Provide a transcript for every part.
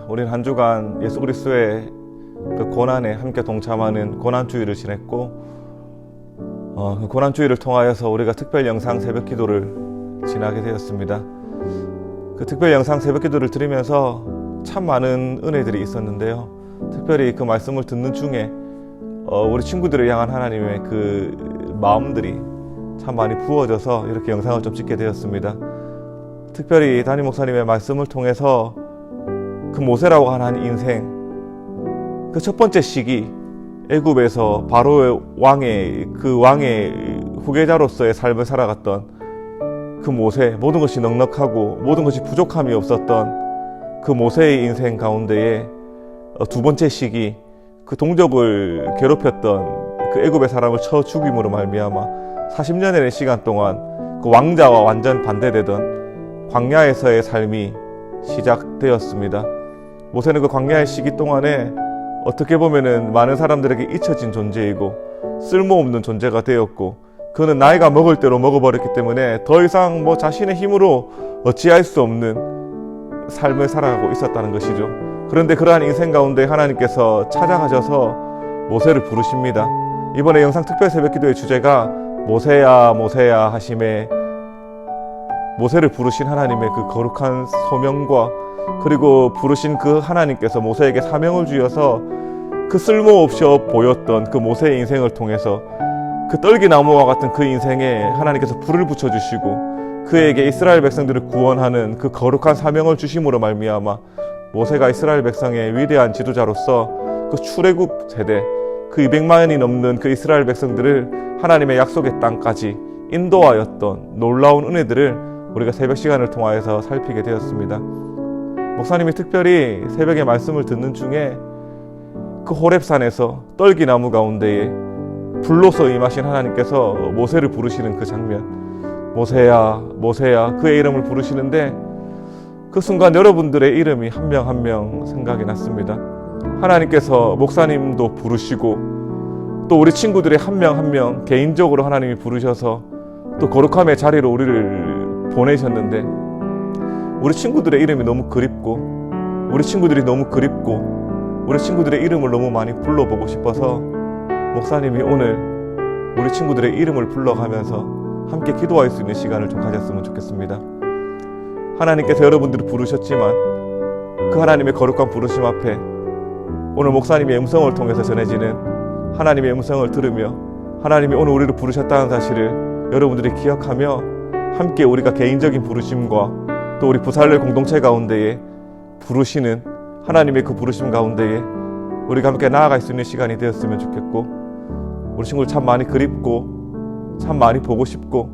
우린 한 주간 예수 그리스도의 그 고난에 함께 동참하는 고난주일을 지냈고, 그 고난주일을 통하여서 우리가 특별 영상 새벽 기도를 지나게 되었습니다. 그 특별 영상 새벽 기도를 들으면서 참 많은 은혜들이 있었는데요. 특별히 그 말씀을 듣는 중에 우리 친구들을 향한 하나님의 그 마음들이 참 많이 부어져서 이렇게 영상을 좀 찍게 되었습니다. 특별히 담임 목사님의 말씀을 통해서 그 모세라고 하는 인생, 그 첫 번째 시기, 애굽에서 바로의 왕의 후계자로서의 삶을 살아갔던 그 모세, 모든 것이 넉넉하고 모든 것이 부족함이 없었던 그 모세의 인생 가운데에 두 번째 시기, 그 동족을 괴롭혔던 그 애굽의 사람을 쳐 죽임으로 말미암아 40년의 시간 동안 그 왕자와 완전 반대되던 광야에서의 삶이 시작되었습니다. 모세는 그 광야의 시기 동안에 어떻게 보면은 많은 사람들에게 잊혀진 존재이고 쓸모없는 존재가 되었고, 그는 나이가 먹을 대로 먹어버렸기 때문에 더 이상 자신의 힘으로 어찌할 수 없는 삶을 살아가고 있었다는 것이죠. 그런데 그러한 인생 가운데 하나님께서 찾아가셔서 모세를 부르십니다. 이번에 영상 특별 새벽 기도의 주제가 모세야 모세야 하심에, 모세를 부르신 하나님의 그 거룩한 소명과 그리고 부르신 그 하나님께서 모세에게 사명을 주어서 그 쓸모없이 보였던 그 모세의 인생을 통해서 그 떨기나무와 같은 그 인생에 하나님께서 불을 붙여주시고 그에게 이스라엘 백성들을 구원하는 그 거룩한 사명을 주심으로 말미암아 모세가 이스라엘 백성의 위대한 지도자로서 그 출애굽 세대, 그 200만이 넘는 그 이스라엘 백성들을 하나님의 약속의 땅까지 인도하였던 놀라운 은혜들을 우리가 새벽 시간을 통하여서 살피게 되었습니다. 목사님이 특별히 새벽에 말씀을 듣는 중에 그 호렙산에서 떨기나무 가운데에 불로서 임하신 하나님께서 모세를 부르시는 그 장면, 모세야 모세야 그의 이름을 부르시는데, 그 순간 여러분들의 이름이 한 명 한 명 생각이 났습니다. 하나님께서 목사님도 부르시고 또 우리 친구들의 한 명 한 명 개인적으로 하나님이 부르셔서 또 거룩함의 자리로 우리를 보내셨는데, 우리 친구들의 이름이 너무 그립고 우리 친구들이 너무 그립고 우리 친구들의 이름을 너무 많이 불러보고 싶어서 목사님이 오늘 우리 친구들의 이름을 불러가면서 함께 기도할 수 있는 시간을 좀 가졌으면 좋겠습니다. 하나님께서 여러분들을 부르셨지만 그 하나님의 거룩한 부르심 앞에 오늘 목사님의 음성을 통해서 전해지는 하나님의 음성을 들으며 하나님이 오늘 우리를 부르셨다는 사실을 여러분들이 기억하며 함께 우리가 개인적인 부르심과 또 우리 부살레 공동체 가운데에 부르시는 하나님의 그 부르심 가운데에 우리가 함께 나아갈 수 있는 시간이 되었으면 좋겠고, 우리 친구들 참 많이 그립고 참 많이 보고 싶고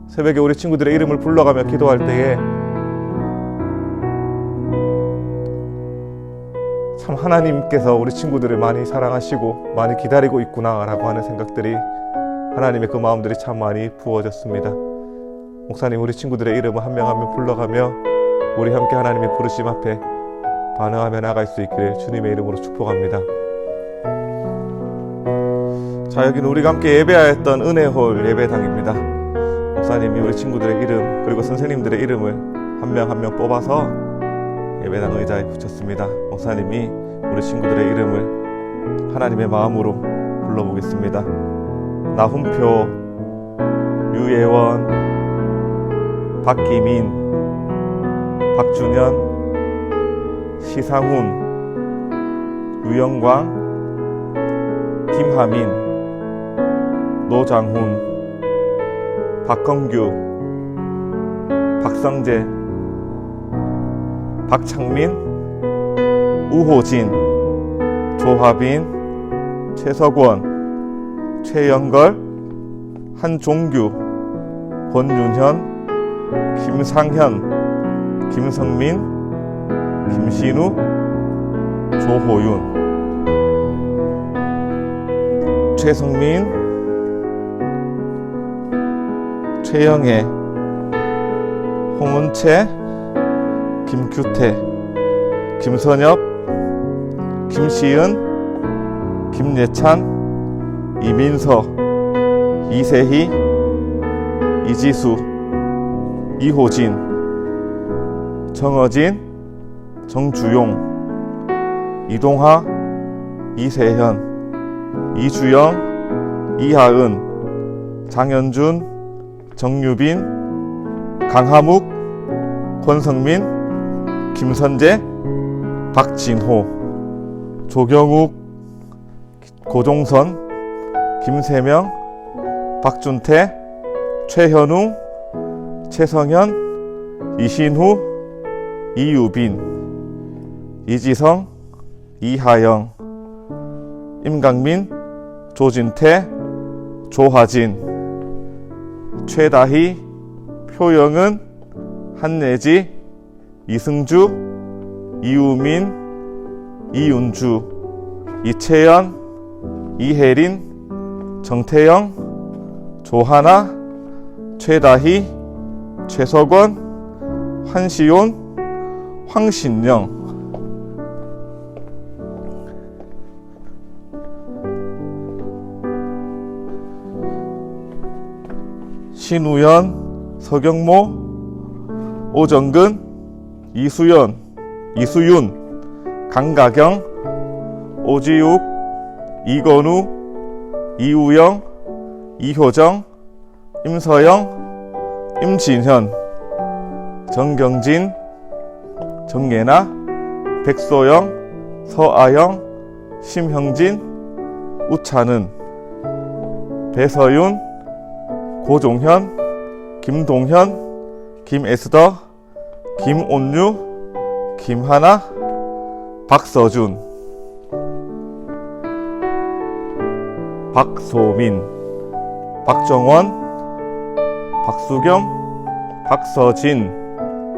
새벽에 우리 친구들의 이름을 불러가며 기도할 때에 참 하나님께서 우리 친구들을 많이 사랑하시고 많이 기다리고 있구나라고 하는 생각들이, 하나님의 그 마음들이 참 많이 부어졌습니다. 목사님, 우리 친구들의 이름을 한 명 한 명 불러가며 우리 함께 하나님의 부르심 앞에 반응하며 나갈 수 있기를 주님의 이름으로 축복합니다. 자, 여기는 우리가 함께 예배하였던 은혜홀 예배당입니다. 목사님이 우리 친구들의 이름 그리고 선생님들의 이름을 한 명 한 명 뽑아서 예배당 의자에 붙였습니다. 목사님이 우리 친구들의 이름을 하나님의 마음으로 불러보겠습니다. 나훈표, 유예원, 박기민, 박준현, 시상훈, 유영광, 김하민, 노장훈, 박건규, 박성재, 박창민, 우호진, 조화빈, 최석원, 최영걸, 한종규, 권윤현, 김상현, 김성민, 김신우, 조호윤, 최성민, 최영애, 홍은채, 김규태, 김선엽, 김시은, 김예찬, 이민서, 이세희, 이지수, 이호진, 정어진, 정주용, 이동하, 이세현, 이주영, 이하은, 장현준, 정유빈, 강하묵, 권성민, 김선재, 박진호, 조경욱, 고종선, 김세명, 박준태, 최현웅, 최성현, 이신후, 이유빈, 이지성, 이하영, 임강민, 조진태, 조하진, 최다희, 표영은, 한예지, 이승주, 이우민, 이윤주, 이채연, 이혜린, 정태영, 조하나, 최다희, 최석원, 환시온, 황신영. 신우연, 서경모, 오정근, 이수연, 이수윤, 강가경, 오지욱, 이건우, 이우영, 이효정, 임서영, 임진현, 정경진, 정예나, 백소영, 서아영, 심형진, 우찬은, 배서윤, 고종현, 김동현, 김에스더, 김온유, 김하나, 박서준, 박소민, 박정원, 박수겸, 박서진,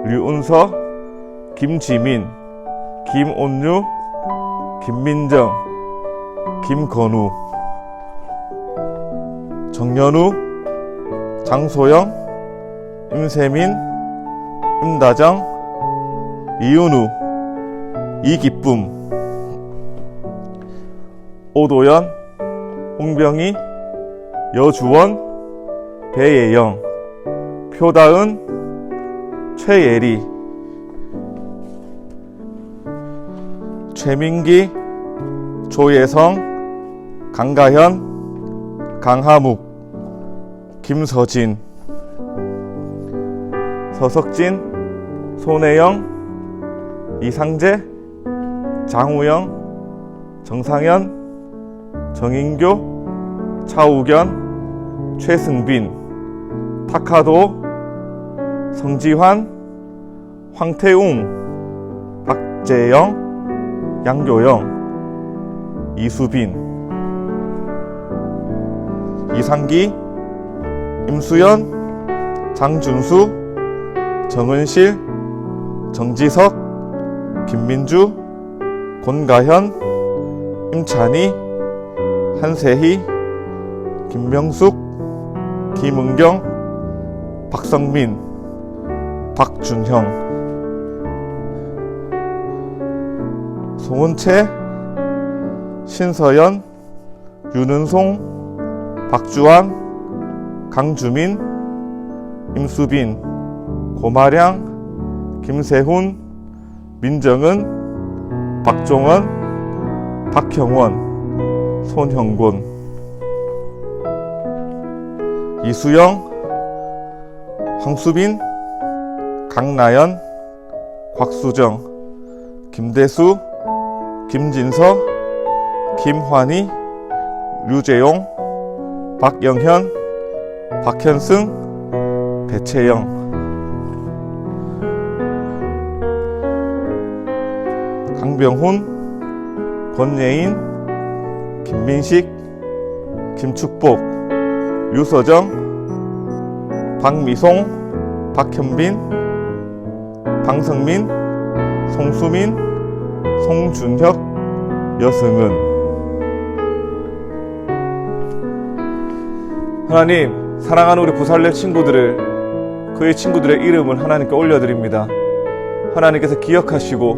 류은서, 김지민, 김온유, 김민정, 김건우, 정연우, 장소영, 임세민, 임다정, 이은우, 이기쁨, 오도연, 홍병희, 여주원, 배예영, 표다은, 최예리, 최민기, 조예성, 강가현, 강하묵, 김서진, 서석진, 손혜영, 이상재, 장우영, 정상현, 정인교, 차우견, 최승빈, 타카도, 성지환, 황태웅, 박재영, 양교영, 이수빈, 이상기, 임수연, 장준수, 정은실, 정지석, 김민주, 권가현, 임찬희, 한세희, 김명숙, 김은경, 박성민, 박준형, 송은채, 신서연, 윤은송, 박주환, 강주민, 임수빈, 고마량, 김세훈, 민정은, 박종원, 박형원, 손형곤, 이수영, 황수빈, 강나연, 곽수정, 김대수, 김진서, 김환희, 류재용, 박영현, 박현승, 배채영, 강병훈, 권예인, 김민식, 김축복, 유서정, 박미송, 박현빈, 방성민, 송수민, 송준혁, 여승은. 하나님, 사랑하는 우리 부살렘 친구들을, 그의 친구들의 이름을 하나님께 올려드립니다. 하나님께서 기억하시고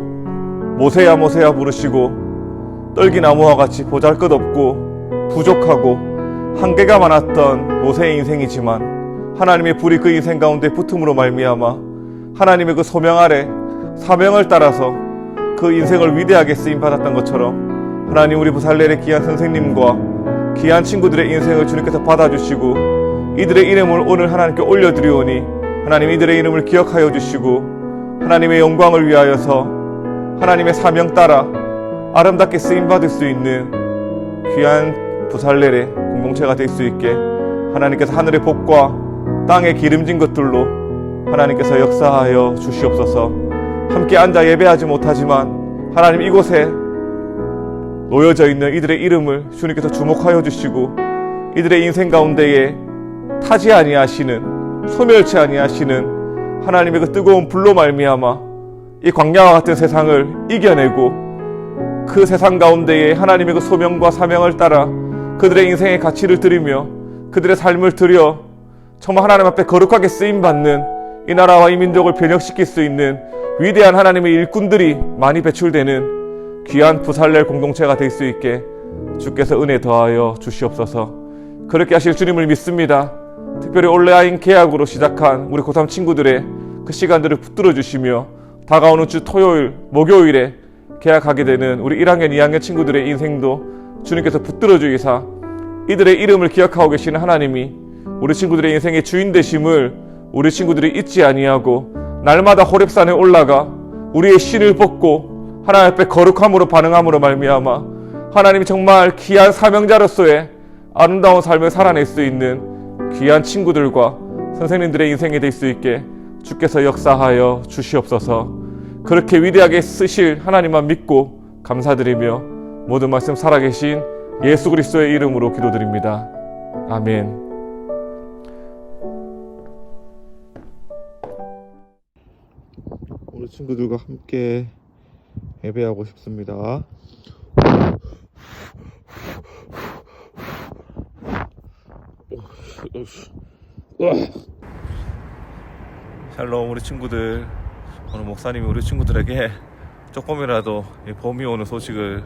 모세야 모세야 부르시고 떨기나무와 같이 보잘것없고 부족하고 한계가 많았던 모세의 인생이지만 하나님의 불이 그 인생 가운데 붙음으로 말미암아 하나님의 그 소명 아래 사명을 따라서 그 인생을 위대하게 쓰임받았던 것처럼 하나님, 우리 부살렐의 귀한 선생님과 귀한 친구들의 인생을 주님께서 받아주시고 이들의 이름을 오늘 하나님께 올려드리오니 하나님, 이들의 이름을 기억하여 주시고 하나님의 영광을 위하여서 하나님의 사명 따라 아름답게 쓰임받을 수 있는 귀한 부살렐의 공동체가 될 수 있게 하나님께서 하늘의 복과 땅의 기름진 것들로 하나님께서 역사하여 주시옵소서. 함께 앉아 예배하지 못하지만 하나님, 이곳에 놓여져 있는 이들의 이름을 주님께서 주목하여 주시고 이들의 인생 가운데에 타지 아니하시는, 소멸치 아니하시는 하나님의 그 뜨거운 불로 말미암아 이 광야와 같은 세상을 이겨내고 그 세상 가운데에 하나님의 그 소명과 사명을 따라 그들의 인생의 가치를 드리며 그들의 삶을 드려 정말 하나님 앞에 거룩하게 쓰임받는 이 나라와 이 민족을 변혁시킬 수 있는 위대한 하나님의 일꾼들이 많이 배출되는 귀한 부살렐 공동체가 될 수 있게 주께서 은혜 더하여 주시옵소서. 그렇게 하실 주님을 믿습니다. 특별히 온라인 계약으로 시작한 우리 고3 친구들의 그 시간들을 붙들어 주시며 다가오는 주 토요일, 목요일에 계약하게 되는 우리 1학년, 2학년 친구들의 인생도 주님께서 붙들어 주이사 이들의 이름을 기억하고 계시는 하나님이 우리 친구들의 인생의 주인 되심을 우리 친구들이 잊지 아니하고 날마다 호렙산에 올라가 우리의 신을 벗고 하나님 앞에 거룩함으로 반응함으로 말미암아 하나님이 정말 귀한 사명자로서의 아름다운 삶을 살아낼 수 있는 귀한 친구들과 선생님들의 인생이 될 수 있게 주께서 역사하여 주시옵소서. 그렇게 위대하게 쓰실 하나님만 믿고 감사드리며 모든 말씀 살아계신 예수 그리스도의 이름으로 기도드립니다. 아멘. 우리 친구들과 함께 예배하고 싶습니다. 샬롬, 우리 친구들. 오늘 목사님이 우리 친구들에게 조금이라도 봄이 오는 소식을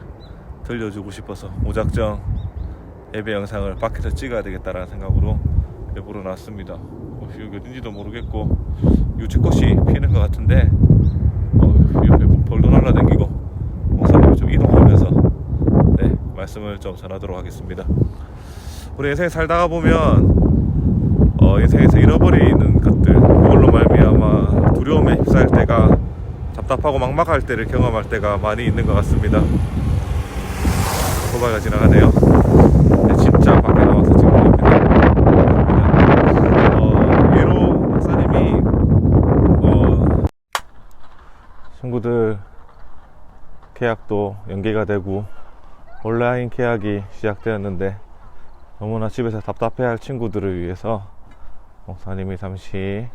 들려주고 싶어서 무작정 예배 영상을 밖에서 찍어야 되겠다라는 생각으로 외부로 나왔습니다. 여기 어딘지도 모르겠고 유채꽃이 피는 것 같은데 옆에 벌도 날라다니고 목사님이 좀 이동하면서 말씀을 좀 전하도록 하겠습니다. 우리 인생 살다가 보면 인생에서 잃어버리는 것들, 그걸로 말미암아 두려움에 휩싸일 때가, 답답하고 막막할 때를 경험할 때가 많이 있는 것 같습니다. 도바가 지나가네요. 진짜 밖에 나와서 지금 겁니다. 예로 목사님이 친구들 계약도 연기가 되고 온라인 계약이 시작되었는데 너무나 집에서 답답해할 친구들을 위해서 목사님이 잠시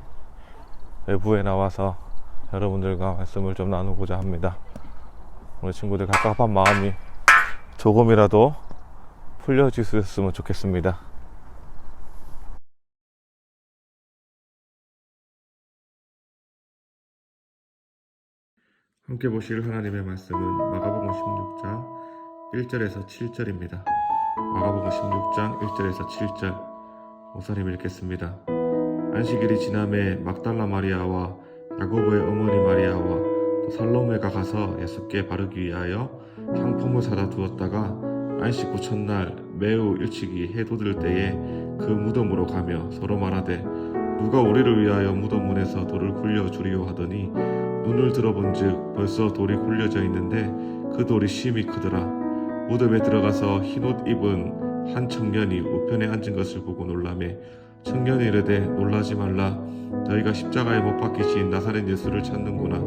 외부에 나와서 여러분들과 말씀을 좀 나누고자 합니다. 우리 친구들 갑갑한 마음이 조금이라도 풀려질 수 있으면 좋겠습니다. 함께 보실 하나님의 말씀은 마가복음 16장 1절에서 7절입니다. 마가복음 16장 1절에서 7절 목사님 읽겠습니다. 안식일이 지남에 막달라 마리아와 야고보의 어머니 마리아와 또 살로메가 가서 예수께 바르기 위하여 향품을 사다 두었다가 안식 후 첫날 매우 일찍이 해 돋을 때에 그 무덤으로 가며 서로 말하되 누가 우리를 위하여 무덤 문에서 돌을 굴려 주리오 하더니 눈을 들어본즉 벌써 돌이 굴려져 있는데 그 돌이 심히 크더라. 무덤에 들어가서 흰옷 입은 한 청년이 우편에 앉은 것을 보고 놀라매 청년이 이르되 놀라지 말라. 너희가 십자가에 못 박히신 나사렛 예수를 찾는구나.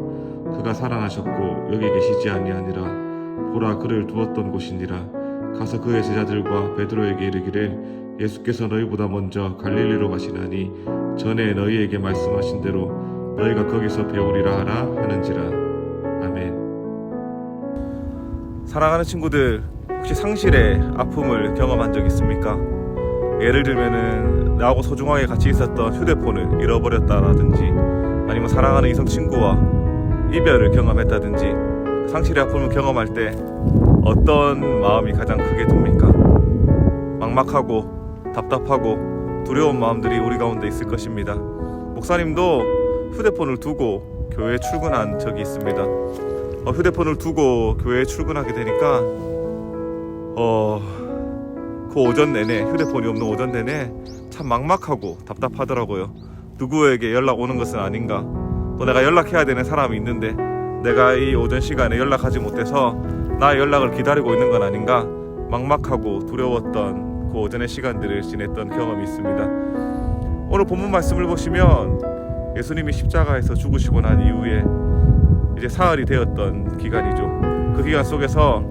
그가 살아나셨고 여기 계시지 아니하니라. 보라, 그를 두었던 곳이니라. 가서 그의 제자들과 베드로에게 이르기를 예수께서 너희보다 먼저 갈릴리로 가시나니 전에 너희에게 말씀하신 대로 너희가 거기서 배우리라 하라 하는지라. 아멘. 사랑하는 친구들, 혹시 상실의 아픔을 경험한 적 있습니까? 예를 들면은 나하고 소중하게 같이 있었던 휴대폰을 잃어버렸다라든지 아니면 사랑하는 이성 친구와 이별을 경험했다든지 상실의 아픔을 경험할 때 어떤 마음이 가장 크게 듭니까? 막막하고 답답하고 두려운 마음들이 우리 가운데 있을 것입니다. 목사님도 휴대폰을 두고 교회에 출근한 적이 있습니다. 휴대폰을 두고 교회에 출근하게 되니까 그 오전 내내, 휴대폰이 없는 오전 내내 참 막막하고 답답하더라고요. 누구에게 연락 오는 것은 아닌가, 또 내가 연락해야 되는 사람이 있는데 내가 이 오전 시간에 연락하지 못해서 나의 연락을 기다리고 있는 건 아닌가, 막막하고 두려웠던 그 오전의 시간들을 지냈던 경험이 있습니다. 오늘 본문 말씀을 보시면 예수님이 십자가에서 죽으시고 난 이후에 이제 사흘이 되었던 기간이죠. 그 기간 속에서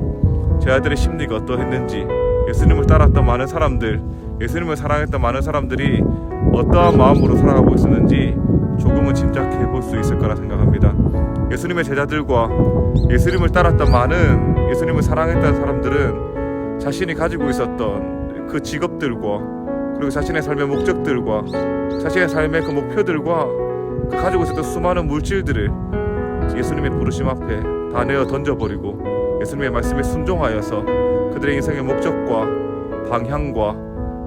제 아들의 심리가 어떠했는지, 예수님을 따랐던 많은 사람들, 예수님을 사랑했던 많은 사람들이 어떠한 마음으로 살아가고 있었는지 조금은 짐작해 볼 수 있을 거라 생각합니다. 예수님의 제자들과 예수님을 따랐던 많은, 예수님을 사랑했던 사람들은 자신이 가지고 있었던 그 직업들과, 그리고 자신의 삶의 목적들과, 자신의 삶의 그 목표들과, 그 가지고 있었던 수많은 물질들을 예수님의 부르심 앞에 다 내어 던져버리고 예수님의 말씀에 순종하여서 그들의 인생의 목적과 방향과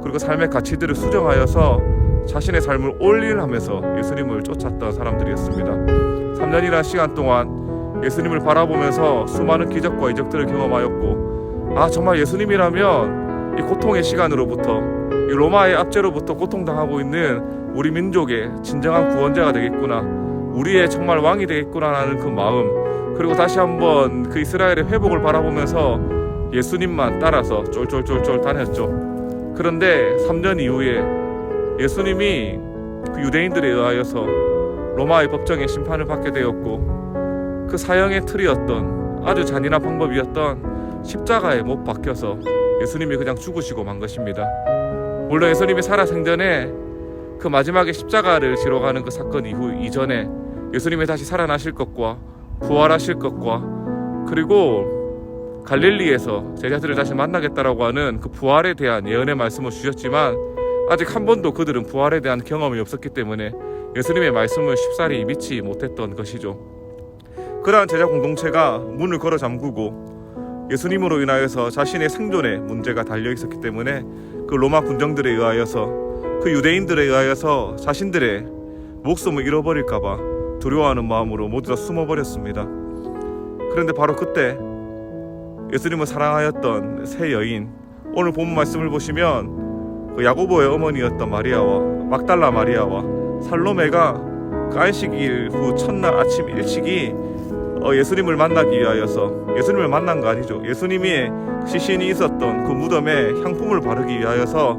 그리고 삶의 가치들을 수정하여서 자신의 삶을 올인하면서 예수님을 쫓았던 사람들이었습니다. 3년이라는 시간 동안 예수님을 바라보면서 수많은 기적과 이적들을 경험하였고, 정말 예수님이라면 이 고통의 시간으로부터, 이 로마의 압제로부터 고통당하고 있는 우리 민족의 진정한 구원자가 되겠구나, 우리의 정말 왕이 되겠구나라는 그 마음, 그리고 다시 한번 그 이스라엘의 회복을 바라보면서 예수님만 따라서 쫄쫄쫄쫄 다녔죠. 그런데 3년 이후에 예수님이 그 유대인들에 의하여서 로마의 법정에 심판을 받게 되었고, 그 사형의 틀이었던, 아주 잔인한 방법이었던 십자가에 못 박혀서 예수님이 그냥 죽으시고 만 것입니다. 물론 예수님이 살아생전에 그 마지막에 십자가를 지러 가는 그 사건 이전에 예수님이 다시 살아나실 것과 부활하실 것과, 그리고 갈릴리에서 제자들을 다시 만나겠다라고 하는 그 부활에 대한 예언의 말씀을 주셨지만 아직 한 번도 그들은 부활에 대한 경험이 없었기 때문에 예수님의 말씀을 쉽사리 믿지 못했던 것이죠. 그러한 제자 공동체가 문을 걸어 잠그고 예수님으로 인하여서 자신의 생존에 문제가 달려 있었기 때문에 그 로마 군정들에 의하여서, 그 유대인들에 의하여서 자신들의 목숨을 잃어버릴까봐 두려워하는 마음으로 모두 다 숨어버렸습니다. 그런데 바로 그때 예수님을 사랑하였던 세 여인, 오늘 본문 말씀을 보시면 그 야고보의 어머니였던 마리아와 막달라 마리아와 살로메가 그 안식일 후 첫날 아침 일찍이 예수님을 만나기 위하여서, 예수님을 만난 거 아니죠, 예수님이 시신이 있었던 그 무덤에 향품을 바르기 위하여서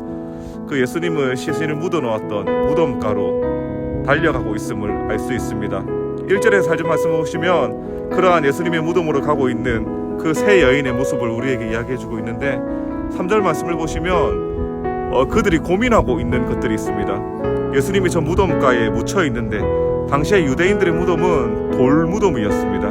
그 예수님을 시신을 묻어놓았던 무덤가로 달려가고 있음을 알 수 있습니다. 1절에서 4절 말씀을 보시면 그러한 예수님의 무덤으로 가고 있는 그 세 여인의 모습을 우리에게 이야기해주고 있는데, 3절 말씀을 보시면 그들이 고민하고 있는 것들이 있습니다. 예수님이 저 무덤가에 묻혀 있는데 당시에 유대인들의 무덤은 돌 무덤이었습니다.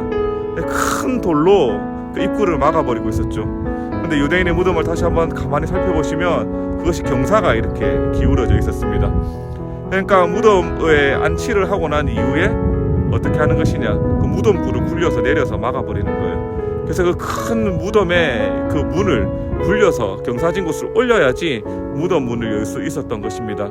큰 돌로 그 입구를 막아버리고 있었죠. 그런데 유대인의 무덤을 다시 한번 가만히 살펴보시면 그것이 경사가 이렇게 기울어져 있었습니다. 그러니까 무덤에 안치를 하고 난 이후에 어떻게 하는 것이냐, 그 무덤구를 굴려서 내려서 막아버리는 거예요. 그래서 그 큰 무덤의 그 문을 굴려서 경사진 곳을 올려야지 무덤 문을 열 수 있었던 것입니다.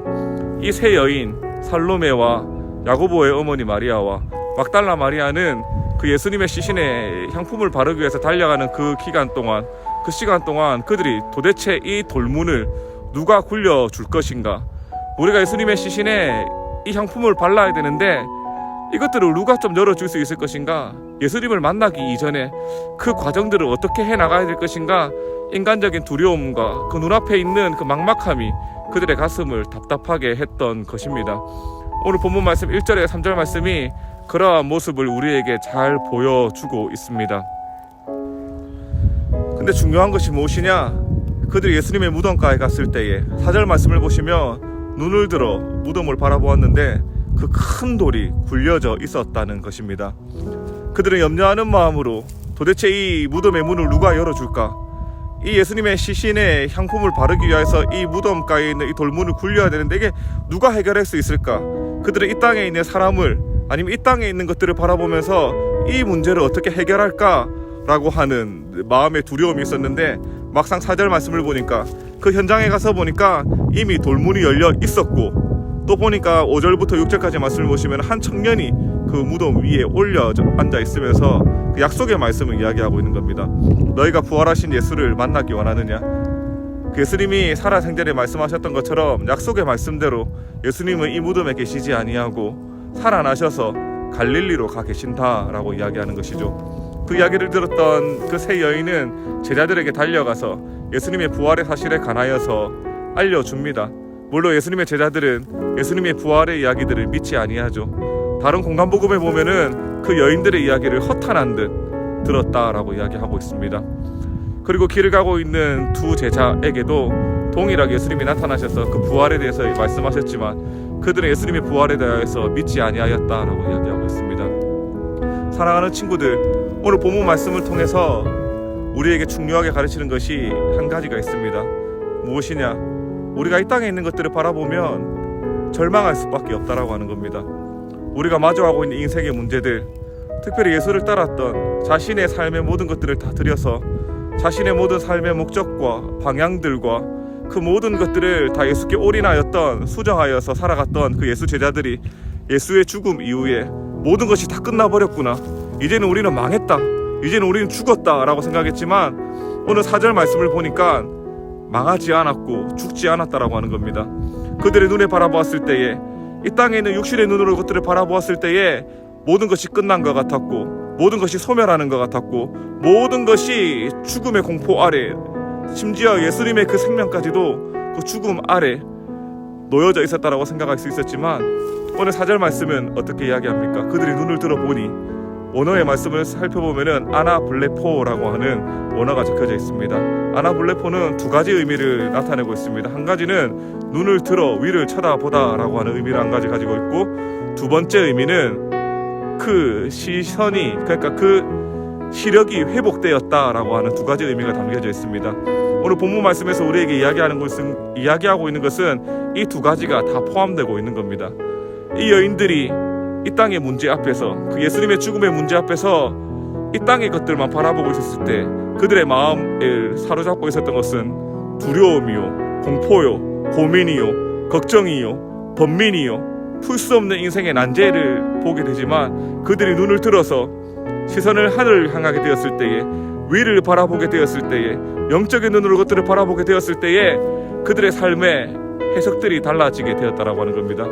이 세 여인 살로메와 야고보의 어머니 마리아와 막달라 마리아는 그 예수님의 시신에 향품을 바르기 위해서 달려가는 그 기간 동안, 그 시간 동안 그들이 도대체 이 돌문을 누가 굴려줄 것인가, 우리가 예수님의 시신에 이 향품을 발라야 되는데 이것들을 누가 좀 열어줄 수 있을 것인가, 예수님을 만나기 이전에 그 과정들을 어떻게 해나가야 될 것인가, 인간적인 두려움과 그 눈앞에 있는 그 막막함이 그들의 가슴을 답답하게 했던 것입니다. 오늘 본문 말씀 1절에 3절 말씀이 그러한 모습을 우리에게 잘 보여주고 있습니다. 근데 중요한 것이 무엇이냐, 그들이 예수님의 무덤가에 갔을 때에 4절 말씀을 보시면 눈을 들어 무덤을 바라보았는데 그 큰 돌이 굴려져 있었다는 것입니다. 그들은 염려하는 마음으로 도대체 이 무덤의 문을 누가 열어줄까, 이 예수님의 시신에 향품을 바르기 위해서 이 무덤가에 있는 이 돌문을 굴려야 되는데 이게 누가 해결할 수 있을까, 그들은 이 땅에 있는 사람을, 아니면 이 땅에 있는 것들을 바라보면서 이 문제를 어떻게 해결할까 라고 하는 마음의 두려움이 있었는데, 막상 4절 말씀을 보니까 그 현장에 가서 보니까 이미 돌문이 열려 있었고 또 보니까 5절부터 6절까지 말씀을 보시면 한 청년이 그 무덤 위에 올려 앉아 있으면서 그 약속의 말씀을 이야기하고 있는 겁니다. 너희가 부활하신 예수를 만나기 원하느냐? 그 예수님이 살아생전에 말씀하셨던 것처럼 약속의 말씀대로 예수님은 이 무덤에 계시지 아니하고 살아나셔서 갈릴리로 가 계신다라고 이야기하는 것이죠. 그 이야기를 들었던 그 세 여인은 제자들에게 달려가서 예수님의 부활의 사실에 관하여서 알려줍니다. 물론 예수님의 제자들은 예수님의 부활의 이야기들을 믿지 아니하죠. 다른 공간복음에 보면은 그 여인들의 이야기를 허탄한 듯 들었다라고 이야기하고 있습니다. 그리고 길을 가고 있는 두 제자에게도 동일하게 예수님이 나타나셔서 그 부활에 대해서 말씀하셨지만 그들은 예수님의 부활에 대해서 믿지 아니하였다라고 이야기하고 있습니다. 사랑하는 친구들, 오늘 본문 말씀을 통해서 우리에게 중요하게 가르치는 것이 한 가지가 있습니다. 무엇이냐? 우리가 이 땅에 있는 것들을 바라보면 절망할 수밖에 없다라고 하는 겁니다. 우리가 마주하고 있는 인생의 문제들, 특별히 예수를 따랐던 자신의 삶의 모든 것들을 다 들여서 자신의 모든 삶의 목적과 방향들과 그 모든 것들을 다 예수께 올인하였던, 수정하여서 살아갔던 그 예수 제자들이 예수의 죽음 이후에 모든 것이 다 끝나버렸구나, 이제는 우리는 망했다, 이제는 우리는 죽었다 라고 생각했지만 오늘 4절 말씀을 보니까 망하지 않았고 죽지 않았다라고 하는 겁니다. 그들의 눈에 바라보았을 때에, 이 땅에 있는 육신의 눈으로 그것들을 바라보았을 때에 모든 것이 끝난 것 같았고, 모든 것이 소멸하는 것 같았고, 모든 것이 죽음의 공포 아래, 심지어 예수님의 그 생명까지도 그 죽음 아래 놓여져 있었다라고 생각할 수 있었지만 오늘 4절 말씀은 어떻게 이야기합니까? 그들이 눈을 들어보니, 원어의 말씀을 살펴보면은 아나블레포라고 하는 원어가 적혀져 있습니다. 아나블레포는 두 가지 의미를 나타내고 있습니다. 한 가지는 눈을 들어 위를 쳐다보다라고 하는 의미를 한 가지 가지고 있고, 두 번째 의미는 그 시선이, 그러니까 그 시력이 회복되었다라고 하는 두 가지 의미가 담겨져 있습니다. 오늘 본문 말씀에서 우리에게 이야기하고 있는 것은 이 두 가지가 다 포함되고 있는 겁니다. 이 여인들이 이 땅의 문제 앞에서, 그 예수님의 죽음의 문제 앞에서 이 땅의 것들만 바라보고 있었을 때 그들의 마음을 사로잡고 있었던 것은 두려움이요, 공포요, 고민이요, 걱정이요, 번민이요, 풀 수 없는 인생의 난제를 보게 되지만 그들이 눈을 들어서 시선을 하늘을 향하게 되었을 때에, 위를 바라보게 되었을 때에, 영적인 눈으로 그것들을 바라보게 되었을 때에 그들의 삶의 해석들이 달라지게 되었다라고 하는 겁니다.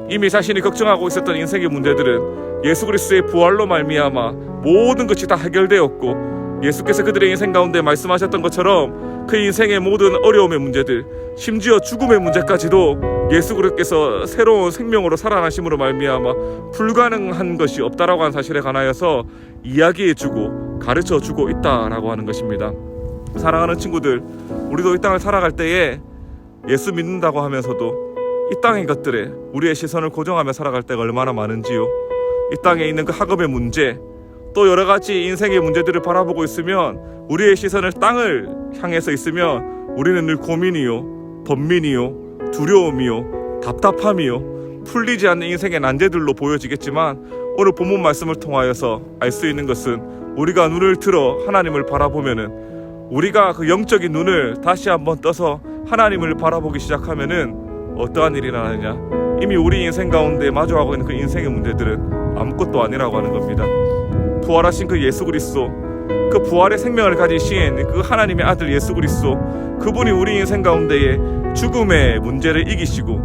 이미 자신이 걱정하고 있었던 인생의 문제들은 예수 그리스도의 부활로 말미암아 모든 것이 다 해결되었고, 예수께서 그들의 인생 가운데 말씀하셨던 것처럼 그 인생의 모든 어려움의 문제들, 심지어 죽음의 문제까지도 예수 그리스도께서 새로운 생명으로 살아나심으로 말미암아 불가능한 것이 없다라고 하는 사실에 관하여서 이야기해주고 가르쳐주고 있다라고 하는 것입니다. 사랑하는 친구들, 우리도 이 땅을 살아갈 때에 예수 믿는다고 하면서도 이 땅의 것들에 우리의 시선을 고정하며 살아갈 때가 얼마나 많은지요. 이 땅에 있는 그 학업의 문제, 또 여러 가지 인생의 문제들을 바라보고 있으면, 우리의 시선을 땅을 향해서 있으면 우리는 늘 고민이요, 번민이요, 두려움이요, 답답함이요, 풀리지 않는 인생의 난제들로 보여지겠지만 오늘 본문 말씀을 통하여서 알 수 있는 것은, 우리가 눈을 들어 하나님을 바라보면은, 우리가 그 영적인 눈을 다시 한번 떠서 하나님을 바라보기 시작하면은 어떠한 일이 일어나느냐? 이미 우리 인생 가운데 마주하고 있는 그 인생의 문제들은 아무것도 아니라고 하는 겁니다. 부활하신 그 예수 그리스도, 그 부활의 생명을 가지신 그 하나님의 아들 예수 그리스도, 그분이 우리 인생 가운데에 죽음의 문제를 이기시고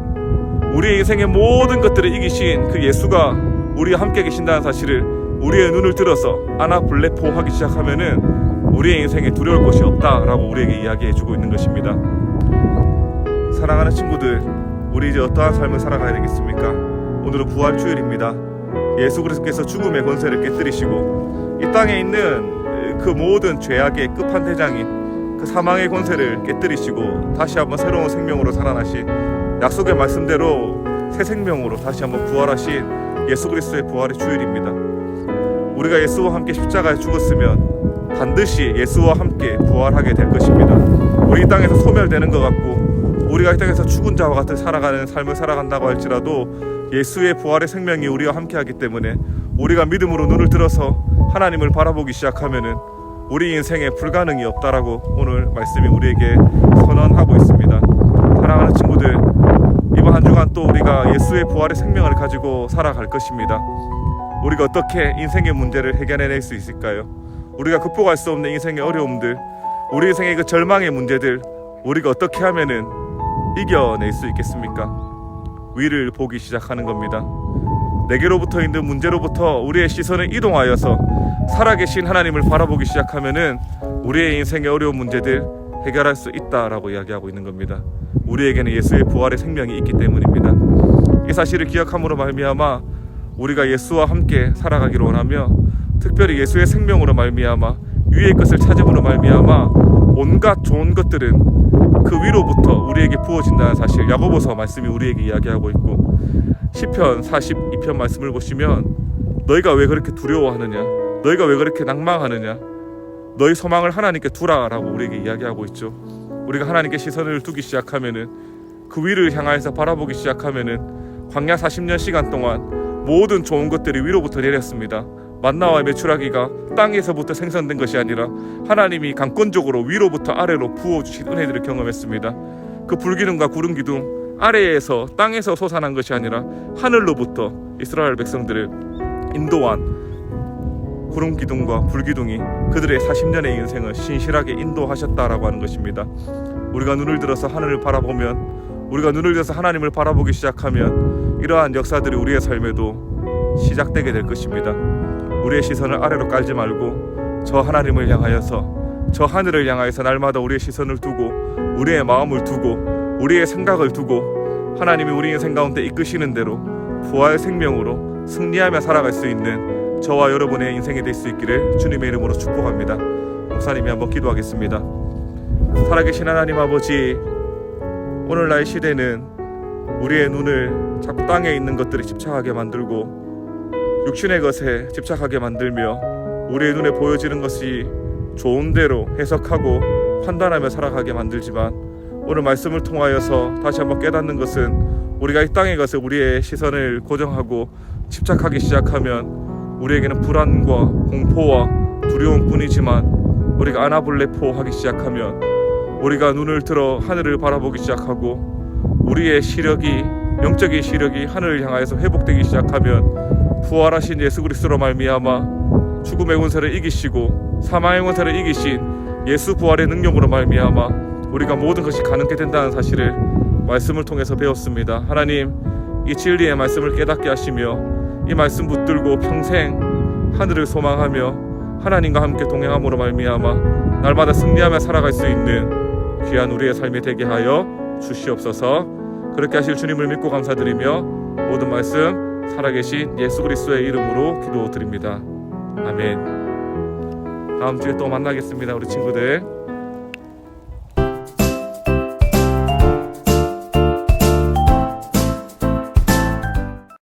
우리의 인생의 모든 것들을 이기신 그 예수가 우리와 함께 계신다는 사실을 우리의 눈을 들어서 아나블레포 하기 시작하면은 우리의 인생에 두려울 것이 없다라고 우리에게 이야기해주고 있는 것입니다. 사랑하는 친구들, 우리 이제 어떠한 삶을 살아가야 되겠습니까? 오늘은 부활주일입니다. 예수 그리스도께서 죽음의 권세를 깨뜨리시고 이 땅에 있는 그 모든 죄악의 끝판대장인 그 사망의 권세를 깨뜨리시고 다시 한번 새로운 생명으로 살아나신, 약속의 말씀대로 새 생명으로 다시 한번 부활하신 예수 그리스도의 부활의 주일입니다. 우리가 예수와 함께 십자가에 죽었으면 반드시 예수와 함께 부활하게 될 것입니다. 우리 이 땅에서 소멸되는 것 같고, 우리가 이 땅에서 죽은 자와 같은 살아가는 삶을 살아간다고 할지라도 예수의 부활의 생명이 우리와 함께하기 때문에 우리가 믿음으로 눈을 들어서 하나님을 바라보기 시작하면은 우리 인생에 불가능이 없다라고 오늘 말씀이 우리에게 선언하고 있습니다. 사랑하는 친구들, 이번 이번 한 주간 또 우리가 예수의 부활의 생명을 가지고 살아갈 것입니다. 우리가 어떻게 인생의 문제를 해결해낼 수 있을까요? 우리가 극복할 수 없는 인생의 어려움들, 우리 인생의 그 절망의 문제들, 우리가 어떻게 하면은 이겨낼 수 있겠습니까? 위를 보기 시작하는 겁니다. 내게로부터 있는 문제로부터 우리의 시선을 이동하여서 살아계신 하나님을 바라보기 시작하면은 우리의 인생의 어려운 문제들 해결할 수 있다라고 이야기하고 있는 겁니다. 우리에게는 예수의 부활의 생명이 있기 때문입니다. 이 사실을 기억함으로 말미암아 우리가 예수와 함께 살아가기를 원하며, 특별히 예수의 생명으로 말미암아 위의 것을 찾음으로 말미암아 온갖 좋은 것들은 그 위로부터 우리에게 부어진다는 사실, 야고보서 말씀이 우리에게 이야기하고 있고, 시편 42편 말씀을 보시면 너희가 왜 그렇게 두려워하느냐, 너희가 왜 그렇게 낭망하느냐, 너희 소망을 하나님께 두라라고 우리에게 이야기하고 있죠. 우리가 하나님께 시선을 두기 시작하면은, 그 위를 향해서 바라보기 시작하면은 광야 40년 시간 동안 모든 좋은 것들이 위로부터 내렸습니다. 만나와 메추라기가 땅에서부터 생성된 것이 아니라 하나님이 강권적으로 위로부터 아래로 부어주신 은혜들을 경험했습니다. 그 불기둥과 구름기둥 아래에서 땅에서 솟아난 것이 아니라 하늘로부터 이스라엘 백성들을 인도한 구름기둥과 불기둥이 그들의 40년의 인생을 신실하게 인도하셨다라고 하는 것입니다. 우리가 눈을 들어서 하늘을 바라보면, 우리가 눈을 들어서 하나님을 바라보기 시작하면 이러한 역사들이 우리의 삶에도 시작되게 될 것입니다. 우리의 시선을 아래로 깔지 말고 저 하나님을 향하여서, 저 하늘을 향하여서 날마다 우리의 시선을 두고, 우리의 마음을 두고, 우리의 생각을 두고 하나님이 우리 인생 가운데 이끄시는 대로 부활 생명으로 승리하며 살아갈 수 있는 저와 여러분의 인생이 될 수 있기를 주님의 이름으로 축복합니다. 목사님이 한번 기도하겠습니다. 살아계신 하나님 아버지, 오늘날 시대는 우리의 눈을 자꾸 땅에 있는 것들에 집착하게 만들고 육신의 것에 집착하게 만들며 우리의 눈에 보여지는 것이 좋은 대로 해석하고 판단하며 살아가게 만들지만, 오늘 말씀을 통하여서 다시 한번 깨닫는 것은 우리가 이 땅의 것에 우리의 시선을 고정하고 집착하기 시작하면 우리에게는 불안과 공포와 두려움뿐이지만, 우리가 아나블레포 하기 시작하면, 우리가 눈을 들어 하늘을 바라보기 시작하고 우리의 시력이, 영적인 시력이 하늘을 향하여서 회복되기 시작하면 부활하신 예수 그리스도로 말미암아 죽음의 권세를 이기시고 사망의 권세를 이기신 예수 부활의 능력으로 말미암아 우리가 모든 것이 가능케 된다는 사실을 말씀을 통해서 배웠습니다. 하나님, 이 진리의 말씀을 깨닫게 하시며 이 말씀 붙들고 평생 하늘을 소망하며 하나님과 함께 동행함으로 말미암아 날마다 승리하며 살아갈 수 있는 귀한 우리의 삶이 되게 하여 주시옵소서. 그렇게 하실 주님을 믿고 감사드리며 모든 말씀 살아계신 예수 그리스도의 이름으로 기도드립니다. 아멘. 다음 주에 또 만나겠습니다, 우리 친구들.